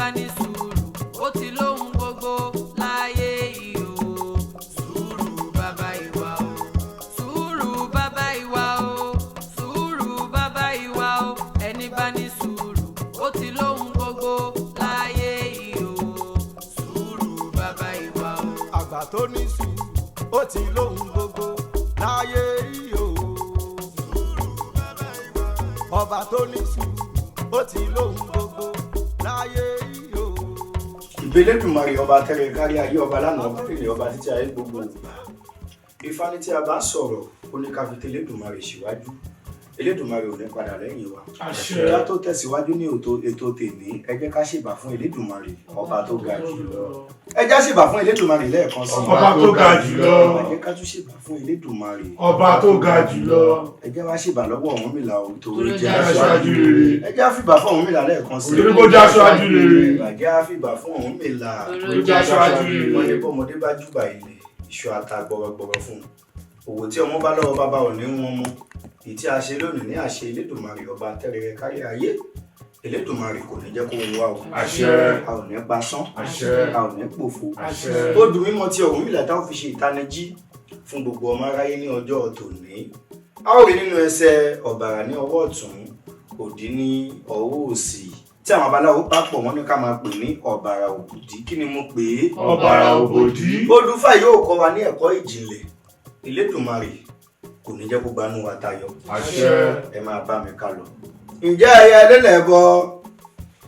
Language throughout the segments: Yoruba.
bá ní sùúrù ó ti lóhun gbogbo láyé yìí o. Sùúrù bàbá ìwà o, sùúrù bàbá ìwà o, sùúrù bàbá ìwà o. Ẹni bá ní sùúrù ó ti lóhun gbogbo láyé yìí o. Sùúrù bàbá ìwà o. Àgbà tó ní sùúrù ó ti lóhun gbogbo láyé yìí o. Ọba tó ní sùúrù ó ti lóhun gbogbo láyé yìí o. Eledumare ọba tẹ́rẹ̀ kárí ayé ọba lánàá ọba tẹ́lẹ̀ ọba títí ayé gbogbo ìgbà. Ifá ní tí a bá sọ̀rọ̀ ó ní ká fi tẹ Eledumare síwájú. Eledumare ò ní padà lẹ́yìn wa. Ìjà tó tẹ̀síwájú ní ètò tèmi ẹ jẹ́ ká ṣèbà fún Eledumare ọba tó ga jùlọ. Ẹ jẹ́ ṣèbà fún Eledumare lẹ́ẹ̀kan sí. Ọba tó ga jùlọ. Ẹ jẹ́ ká tún ṣèbà fún Eledumare. Ọba tó ga jùlọ. Ẹ jẹ́ wá ṣèbà lọ́wọ́ Orunmila torí jẹ́ aṣáájú rere. Ẹ jẹ́ fìbà fún Orunmila lẹ́ẹ̀kan sí. Torí kó jẹ́ aṣáájú rere. Ẹ jẹ́ fìbà fún Orunmila torí jẹ́ aṣáájú rere. Wọ́n ní bọ́mọdé bá júbà ilẹ̀ iṣu ata gbọ̀rọ̀gbọ̀rọ̀ fún un. Òwò tí ọmọ bá lọ́wọ́ bàbá ò ní wọn mọ́. Èyí tí a ṣe lónìí ní àṣẹ Eledumare ọba tẹ́rẹ̀ kárí ayé. Eledumare kò ní jẹ́ kó ń wá o. Àṣẹ. A ò ní pasán. Àṣẹ. A ò ní pòfo. Àṣẹ. Ó dùn mímọ́ tí Orunmila táwọn fi ṣe ìtanijí fún gbogbo ọmọ aráyé ní ọjọ́ tòní. A ó rí nínú ẹsẹ̀ ọ̀bàrà ní ọwọ́ ọ̀tún, òdì ní ọwọ́ òsì. Tí àwọn babaláwo papọ̀ wọ́n ní ká máa pè ní ọ̀bàrà òbòdì. Kí ni mo pè é? Ọbara Obodi. Odu Ifá yóò kọ́ wa ní ẹ̀kọ́ ìjìnlẹ̀. Eledumare kò ní jẹ́ kó gbanú wa tayọ. Àṣẹ. Ẹ máa bá mi ká lọ. Ǹjẹ́ ẹyẹ lélẹ̀bọ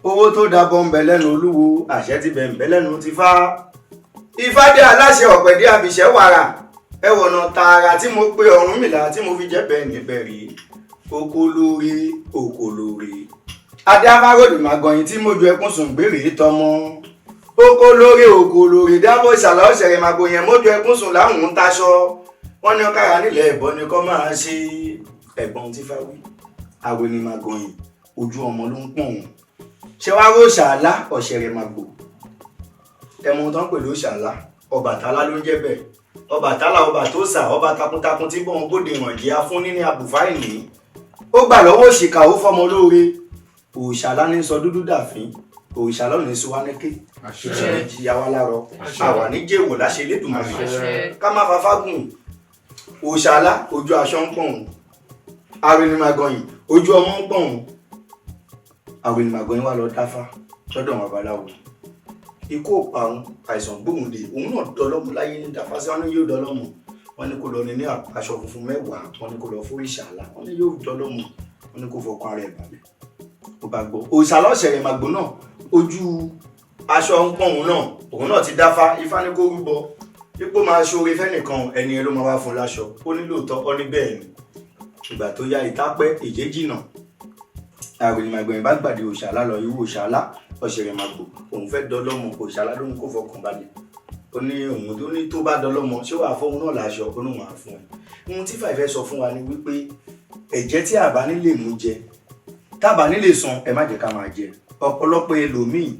owó tó dábọ̀ ń bẹ lẹ́nu olúwo, àṣẹ ti bẹ̀ ń bẹ lẹ́nu ti fá. Ifá dé aláṣẹ ọ̀pẹ̀dé àbíṣẹ́ wàrà. Ẹ wọ̀nà tààrà tí mo pe Orunmila tí mo fi jẹ́ bẹ́ẹ̀ níbẹ̀ rí. Oko lóore. Adé Aronimaganhin tí mo ju ẹkún sùn gbèrè tọmọ. Oko lóore dábò Oosanla Oseremagbo yẹn mo ju ẹkún sùn láwùn ń taṣọ. Wọ́n ní ọkàrà nílẹ̀ ẹ̀bọ ni kọ́ máa ṣe ẹ̀gbọ́n tí fáwí. Aronimaganhin ojú ọmọ ló ń pọ̀n wọn. Ṣé wàá rí Oosanla Oseremagbo? Ẹ̀mọ tán pẹ̀lú Oosanla Obatala ló ń jẹ́ bẹ́ẹ̀. Obatala Obatosa ọba takuntakun tí bọ́n gbòde ìrànjẹ́ afúnni ní abùfáìní. Ó gbà lọ́wọ́ òṣìkà ó fọmọ lóore. Oosanla ní sọ dúdú dàfín. Oosanla ò ní sọ wá nẹ́kẹ́. Àṣẹ. Ìjìyà wa lárọ. Àwa ní jẹ́wò láṣẹ Eledumare. Àṣẹ. Ká má fafá gùn. Oosanla ojú aṣọ ń pọ̀n. Aronimaganhin ojú ọmọ ń pọ̀n. Aronimaganhin wá lọ dáfá lọ́dọ̀ àwọn babaláwo. Ikú òparun àìsàn gbóhùndé òun náà dọlọ́mù láyé ní dáfá sí wọn ní yóò dọlọ́mù. Wọ́n ní kó lọ ní aṣọ funfun 10. Wọ́n ní kó lọ fún Oosanla. Wọ́n ní yóò dọlọ́mù. Wọ́n ní kó fọkàn rẹ̀ balẹ̀. Ó bá gbọ́ Oosanla Oseremagbo náà ojú aṣọ ń pọ̀n òun náà ti dáfá. Ifá ní kó rúbọ. Ipò máa ṣoore fẹ́nìkan ẹni ẹ ló máa wá fún láṣọ. Ó ní lóòótọ́ ó ní bẹ́ẹ̀ ni. Ìgbà tó yá ìtápẹ́ èjé jìnà. Aronimaganhin bá gbàdé Oosanla lọ irú Oosanla Oseremagbo òun fẹ́ dọlọ́mọ. Oosanla ló ń kó fọkàn balẹ̀. Ó ní òun tó ní tó bá dọlọ́mọ ṣé wàá fọ́hun náà láṣọ ó ní wàá fún ẹ. Ohun tí Ifá fẹ́ sọ fún wa ni wípé ẹ̀jẹ̀ tí àbá nílé mú jẹ tábà nílé san ẹ má jẹ́ ká máa jẹ. Ọ̀pọ̀lọpọ̀ ẹlòmíì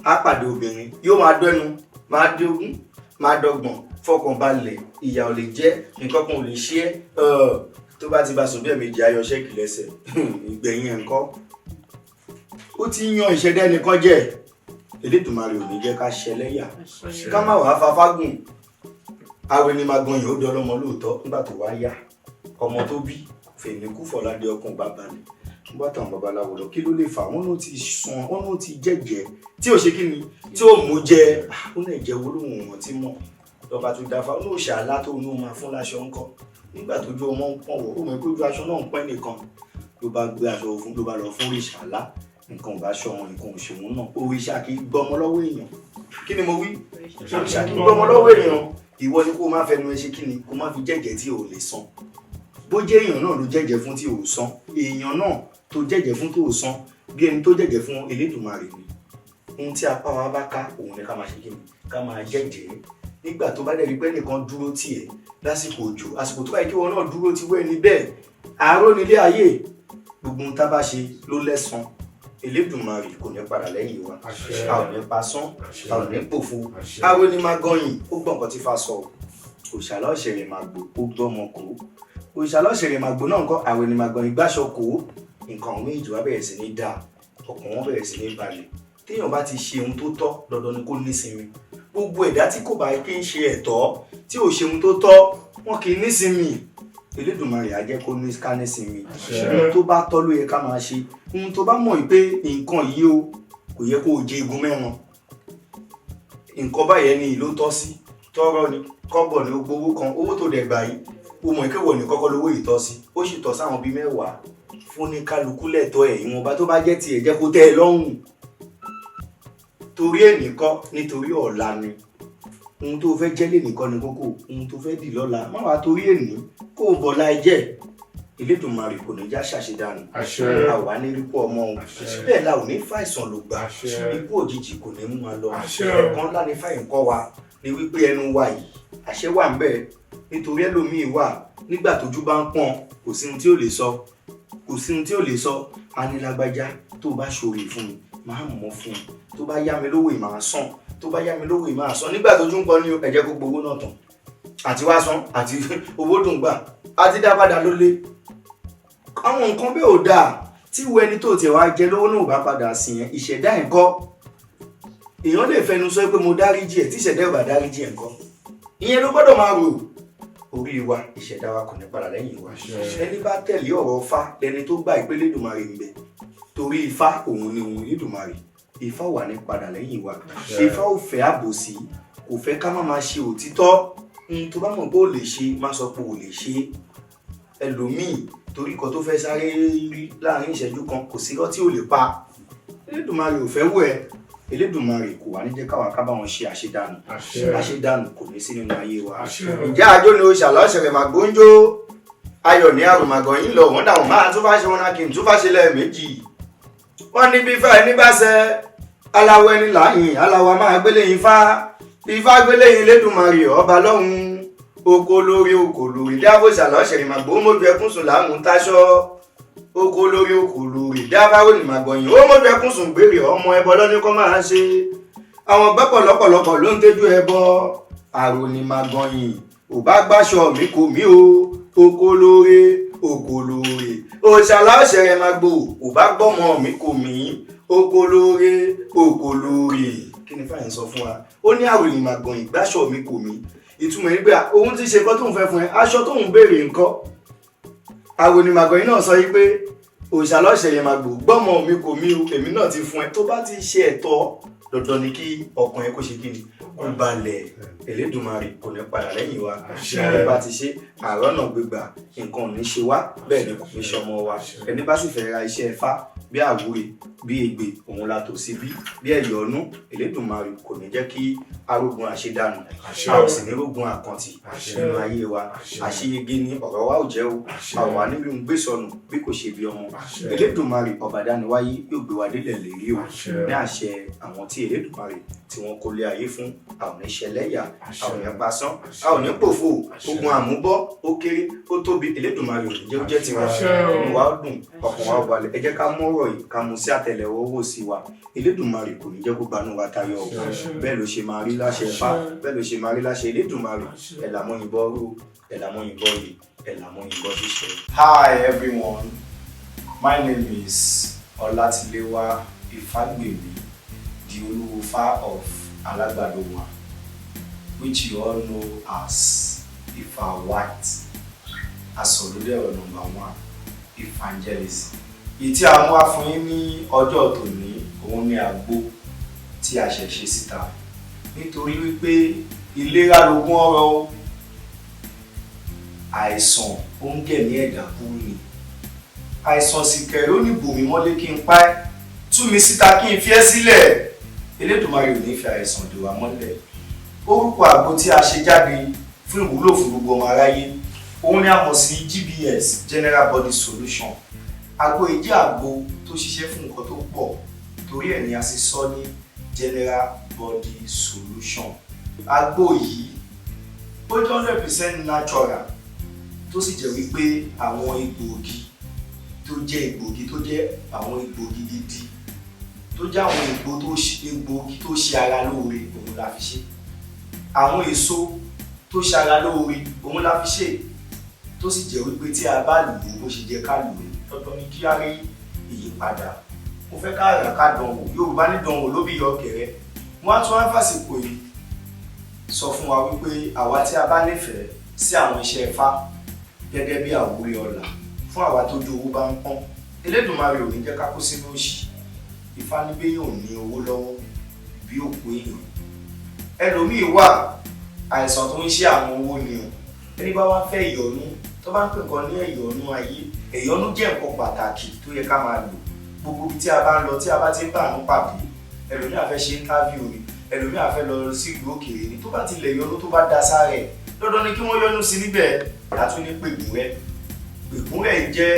á pàdé obìnrin yóò máa dẹnu máa dógún máa dọ́gbọ̀n fọkàn balẹ̀ ìyà ò lè jẹ́ nǹkan kan ò lè ṣe é tó bá ti bá sùn bí ẹ̀mejì ayọ̀ ṣẹ́ẹ̀kì lẹ́sẹ̀ ìgbẹ̀yìn ẹ̀ ń kọ́. Ó ti yan ìṣẹ̀dá ẹnìkan jẹ́. Eledumare ò ní jẹ́ ká ṣẹlẹ́yà ká má wàá fafá gùn. Aronimaganhin ó dọlọ́mọ lóòótọ́ nígbà tó wá yá ọmọ tó bí fèmíkú fọládé ọkùn bàbá ni. Nígbà táwọn babaláwo lọ kí ló lè fà wọ́n ló ti sùn wọ́n ló ti jẹ́jẹ́ tí ò ṣe kí ni tí ò mú jẹ ó náà jẹ́ olóhùn wọn tí mọ̀ lọ́ba tó dáfá ó ní Oosanla tó ní máa fún láṣọ ńkọ́. Nígbà tójú ọmọ ń pọ̀n wọ̀ ó mọ̀ pé ojú aṣọ náà ń pẹ́ nìkan ló bá gbé aṣọ fún ló bá lọ fún Oosanla. Nǹkan ò bá ṣọ wọn nǹkan ò ṣe wọn náà. Òrìṣà kì í gbọmọ lọ́wọ́ èèyàn. Kí ni mo wí? Òrìṣà kì í gbọmọ lọ́wọ́ èèyàn. Ìwọ ni kó má fẹnu ẹ ṣe kí ni kó má fi jẹ́jẹ́ tí ò lè san. Bó jẹ́ èèyàn náà ló jẹ́jẹ́ fún tí ò san èèyàn náà tó jẹ́jẹ́ fún tó san bí ẹni tó jẹ́jẹ́ fún Eledumare ni. Ohun tí apá wa bá ká òun ni ká máa ṣe kí ni ká máa jẹ́jẹ́. Nígbà tó bá dẹ̀ rí pé nìkan dúró tì ẹ́ lásìkò òjò àsìkò tó bá yẹ kí wọn náà dúró ti wẹ́ ni bẹ́ẹ̀. Àárọ̀ nílé ayé gbogbo ohun tá bá ṣe ló lẹ́san. Eledumare kò ní padà lẹ́yìn wa. A ò ní pasán a ò ní pòfo. Aronimaganhin ó gbọ́ nǹkan tí Ifá sọ. Oosanla Oseremagbo ó gbọ́mọ kó. Oosanla Oseremagbo náà ńkọ́ Aronimaganhin gbàṣọ kó. Nǹkan àwọn méjì wá bẹ̀rẹ̀ sí ní dáa ọkàn wọn bẹ̀rẹ̀ sí ní balẹ̀. téèyàn bá ti ṣe ohun tó tọ́ dandan ni kó nísinmi. Gbogbo ẹ̀dá tí kò bá kí ń ṣe ẹ̀tọ́ tí ò ṣe ohun tó tọ́ wọn kì í nísinmi. Elédùmarè á jẹ́ kó ní ká nísinmi. Ohun tó bá tọ́ ló yẹ ká máa ṣe. Ohun tó bá mọ̀ pé nǹkan yìí o kò yẹ kó o jẹ igun mẹ́ran. Nǹkan báyẹn ni ló tọ́ sí. Tọ́rọ́ ni kọ́bọ̀ ni gbogbo kan owó tó dẹ̀ gbà yìí o mọ̀ pé wọ̀ ní kọ́kọ́ lówó yìí tọ́ sí. Ó sì tọ́ sáwọn bíi 10 fún ní kálukú lẹ́tọ́ ẹ̀ ìwọ̀nba tó bá jẹ́ tiẹ̀ jẹ́ kó tẹ́ ẹ lọ́rùn. Torí ènì kọ́ nítorí ọ̀la ni. Ohun tó fẹ́ jẹ́ lẹ́nì kọ́ ni kókó. Ohun tó fẹ́ dì lọ́la má wá torí ènì kó o bọ̀lá ẹ jẹ́. Elédùmarè kò ní já ṣàṣedànù. Àwa ní rípò ọmọ òun. Bẹ́ẹ̀ la ò ní fàìsàn ló gbà. Ikú òjijì kò ní mú wa lọ. Ẹ̀kan ńlá ni fáyìn kọ́ wa ni wípé ẹnu wa yìí àṣẹ wà ń bẹ nítorí ẹlòmíì wà nígbà tójú bá ń pọ́n kò sí ohun tí ò lè sọ. Kò sí ohun tí ò lè sọ. Anilágbájá tó bá ṣòro fún mi máa mọ̀ fún un. Tó bá yá mi lówó ìmọ̀ àsán. Tó bá yá mi lówó ìmọ̀ àsán nígbà tójú ń pọ́n ní ẹ jẹ́ kó gbowó náà tán. Àti wá san àti owó dùn gbà àti dá padà ló lé. Àwọn nǹkan bẹ́ẹ̀ ò dáa tí wo ẹni tó tiẹ̀ wá jẹ lówó náà ò bá padà sí yẹn ìṣẹ̀dá ẹ̀ ńkọ́. Èèyàn lè fẹnu sọ pé mo dáríjì ẹ̀ tí ìṣẹ̀dá ẹ̀ bá dáríjì ẹ̀ ńkọ́. Ìyẹn ló gbọ́dọ̀ máa rò. Orí wa ìṣẹ̀dá wa kò ní padà lẹ́yìn wa. Ẹni bá tẹ̀lé ọ̀rọ̀ Ifá lẹni tó gbà pé Elédùmarè ń bẹ. Torí Ifá òun ni òun Elédùmarè. Ifá wà ní padà lẹ́yìn wa. Ifá ò fẹ́ àbòsí kò fẹ́ ká má máa ṣe òtítọ́. Tó bá mọ̀ pé ò lè ṣe má sọ pé ò lè ṣe. Ẹlòmíì torí kan tó fẹ́ sáré rí láàrin ìṣẹ́jú kan kò sí irọ́ tí ò lè pa. Elédùmarè ò fẹ́ wò ẹ́. Elédùmarè kò wá ní jẹ́ káwa ká bá wọn ṣe àṣedànù. Àṣedànù kò ní sí nínú ayé wa. Ǹjẹ́ àjò ni Oosanla Oseremagbo ń jó? Ayọ̀ ní Aronimaganhin lọ wọ́n dàwọn máa tún fà ṣe wọn náà kí n tún fà ṣe lẹ́ẹ̀mejì. Wọ́n ní bí Ifá ẹni bá ṣe aláwọ̀ ẹni láyìn aláwọ̀ máa gbélé yín fá. Ifá gbélé yín Elédùmarè ọba lọ́hùn. Oko lórí dábò Oosanla Oseremagbo mójú ẹkún sùn láàmú táṣọ. Oko lórí dábò Aronimaganhin ó mójú ẹkún sùn gbèrè ọmọ ẹbọ lọ́ní kọ́ máa ṣe. Àwọn gbẹ́pọ̀ lọ́pọ̀lọpọ̀ ló ń tẹ́jú ẹbọ. Aronimaganhin ò bá gbáṣọ mi kò mí o. Oko lórí Oosanla Oseremagbo ò bá gbọ́mọ mi kò mí. Oko lórí. Kí ni fáyín sọ fún wa? Ó ní Aronimaganhin gbáṣọ mi kò mí. Ìtumọ̀ ní pé òun ti ṣe nǹkan tóun fẹ́ fún ẹ aṣọ tóun béèrè nǹkan. Aronimaganhin náà sọ yí pé Oosanla Oseremagbo gbọ́mọ mi kò mí o èmi náà ti fún ẹ. Tó bá ti ṣe ẹ̀tọ́ dandan ni kí ọkàn ẹ kó ṣe kí ni kó balẹ̀. Elédùmarè kò ní padà lẹ́yìn wa. Ẹni bá ti ṣe àrọ́nà gbégbà nǹkan ò ní ṣe wá bẹ́ẹ̀ ni kò ní ṣọmọ wa. Ẹni bá sì fẹ́ ra iṣẹ́ Ifá bí àwúre bí ègbè òun la tò sí bí ẹ̀yọ́nú. Elédùmarè kò ní jẹ́ kí arógun àṣedànù a ò sì ní rógun àkàntì nínú ayé wa. Àṣeyege ni ọ̀rọ̀ wa ò jẹ́ o. Àwa níbi ń gbé sọnù bí kò ṣe bí ọmọ. Elédùmarè ọba dániwáyé yóò gbé wa délẹ̀ lérí o ní àṣẹ àwọn tí Elédùmarè tí wọ́n kó lé ayé fún. A ò ní ṣẹlẹ́yà a ò ní pasán a ò ní pòfo. Ogun àmúbọ́ ó kéré ó tóbi Elédùmarè ò ní jẹ́ ó jẹ́ tiwa. Inú wa ó dùn ọkàn wa ó balẹ̀. Ẹ jẹ́ ká mú ọ̀rọ̀ yìí ká mú sí àtẹ́lẹwọ́ owó sí wa. Elédùmarè kò ní jẹ́ kó gbanú wa tayọ o. Bẹ́ẹ̀ ló ṣe máa rí láṣẹ Ifá bẹ́ẹ̀ ló ṣe máa rí láṣẹ Elédùmarè. Ẹ̀làmọ́yìnbọ́ rú ẹ̀làmọ́yìnbọ́ yìí ẹ̀làmọ́yìnbọ́ ṣiṣẹ́. Hi everyone, my name is Olatilewa Ifagbemi, the Olu Ifá of Alagbadowa, which you all know as Ifá White, Asoludero #1, evangelism. Ìtí a mú wá fún yín ní ọjọ́ tòní òun ni àgbo tí a ṣẹ̀ ṣe síta nítorí wípé ìlera lògùn ọrọ̀ àìsàn ó ń gẹ̀mí ẹ̀dá kúrú ni. Àìsàn sì kẹ̀rẹ́ ó ní bòmí mọ́lé kí n pa ẹ́ tú mi síta kí n fi ẹ́ sílẹ̀. Elédùmarè ò ní fi àìsàn dè wá mọ́lẹ̀. Orúkọ àgbo tí a ṣe jáde fún ìwúlò fún gbogbo ọmọ aráyé òun ni a mọ̀ sí GBS General Body Solution. Àgbo yìí jẹ́ àgbo tó ṣiṣẹ́ fún nǹkan tó pọ̀ torí ẹ̀ ni a sì sọ ní General Body Solution. Àgbo yìí ó jẹ́ 100% natural tó sì jẹ́ wípé àwọn egbòogi tó jẹ́ àwọn egbòogi gidi tó jẹ́ àwọn egbòogi tó ṣe ara lóore òun la fi ṣe. Àwọn èso tó ṣe ara lóore òun la fi ṣe tó sì jẹ́ wípé tí a bá lò ó bó ṣe jẹ́ ká lò ó dandan ni kí a rí ìyípadà mo fẹ́ ká rà ká dánwò Yorùbá ní dánwò ló bí yọ kẹrẹ wọ́n á tún á fàsìkò yìí sọ fún wa wípé àwa tí a bá nífẹ̀ẹ́ sí àwọn iṣẹ́ Ifá gẹ́gẹ́ bí àwúrí ọlà fún àwa tó ju owó bá ń pọ́n Elédùmarè ò ní jẹ́ ká kó sínú òṣì Ifá ní bẹ́ẹ̀ yóò ní owó lọ́wọ́ bí òkú èèyàn ẹlòmíì wà àìsàn tó ń ṣe àwọn owó ni o ẹni bá wá fẹ́ ìyọnú tó bá ń pè nǹkan ní ìyọnú ayé ìyọnú jẹ́ nǹkan pàtàkì tó yẹ ká máa lò gbogbo ibi tí a bá ń lọ tí a bá ti ń bá àánú pàdé ẹlòmíì á fẹ́ ṣe interview ni ẹlòmíì á fẹ́ lọ sí ìlú òkèèrè ni tó bá ti lẹ̀ ìyọnú tó bá dá sára ẹ̀ dandan ni kí wọ́n yọnú sí níbẹ̀ látún ní pègúnrẹ́ jẹ́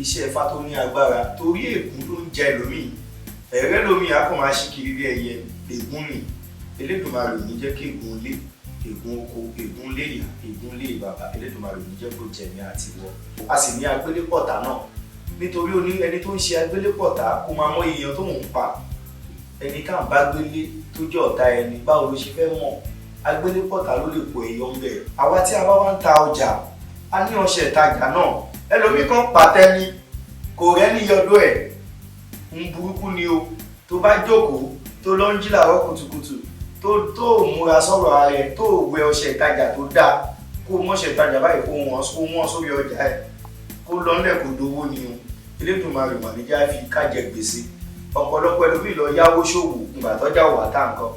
iṣẹ́ Ifá tó ní agbára torí ègún ló ń jẹ ẹlòmíì ẹ̀rẹ́ lómi á kàn máa ṣí kiri bí ẹyẹ ègún ni Elédùmarè ò ní jẹ́ kí ègún lé ègún oko ègún lé ìyá ègún lé bàbá Elédùmarè ò ní jẹ́ kó jẹ ní àtiwọ́ a sì ní agbélépọ̀tà náà nítorí ó ní ẹni tó ń ṣe agbélépọ̀tà kó máa mọ èèyàn tó ń pa ẹni ká ń bá gbélé tó jẹ́ ọ̀tá ẹni báwo ló ṣe fẹ́ mọ̀ agbélépọ̀tà ló lè po èèyàn ń bẹ̀ àwa tí a bá wá ń ta ọjà a ní ọṣẹ ìtajà náà ẹlòmíì kan pàtẹ́ ni kò rẹ́ni yọdọ̀ ẹ̀ ń burúkú ni o tó bá jókòó tó lọ ń jí làárọ̀ kùtùkùtù tó múra sọ̀rọ̀ ara ẹ̀ tó wẹ ọṣẹ ìtajà tó dáa kó mọṣẹ ìtajà báyìí kó wọ́n sórí ọjà ẹ̀ kó lọ́nlẹ̀ kó dowó ni o Elédùmarè mà ní já fi kájẹ gbèsè ọ̀pọ̀lọpọ̀ ẹlòmíì lọ yáwó ṣòwò ìgbà tọ́jà wà tá nǹkan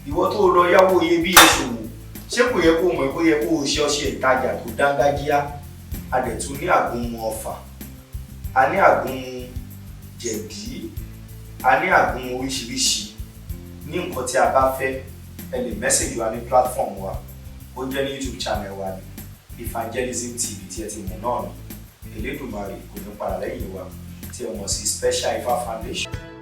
ìwọ tó lọ yáwó iyebíye ṣòwò ṣé kò yẹ kó mọ̀ kó yẹ kó o ṣe ọṣẹ ìtajà tó dángájíá a dẹ̀ tún ní àgúnmu ọfà a ní àgúnmu jẹ̀dí a ní àgúnmu oríṣiríṣi ní nǹkan tí a bá fẹ́ ẹ lè mẹ́sẹ̀gì wa ní platform wa ó jẹ́ ní YouTube channel wa ní Evangelism TV tí ẹ ti mọ̀ náà ní Elédùmarè kò ní padà lẹ́yìn wa tí ẹ mọ̀ sí Special Ifá Foundation.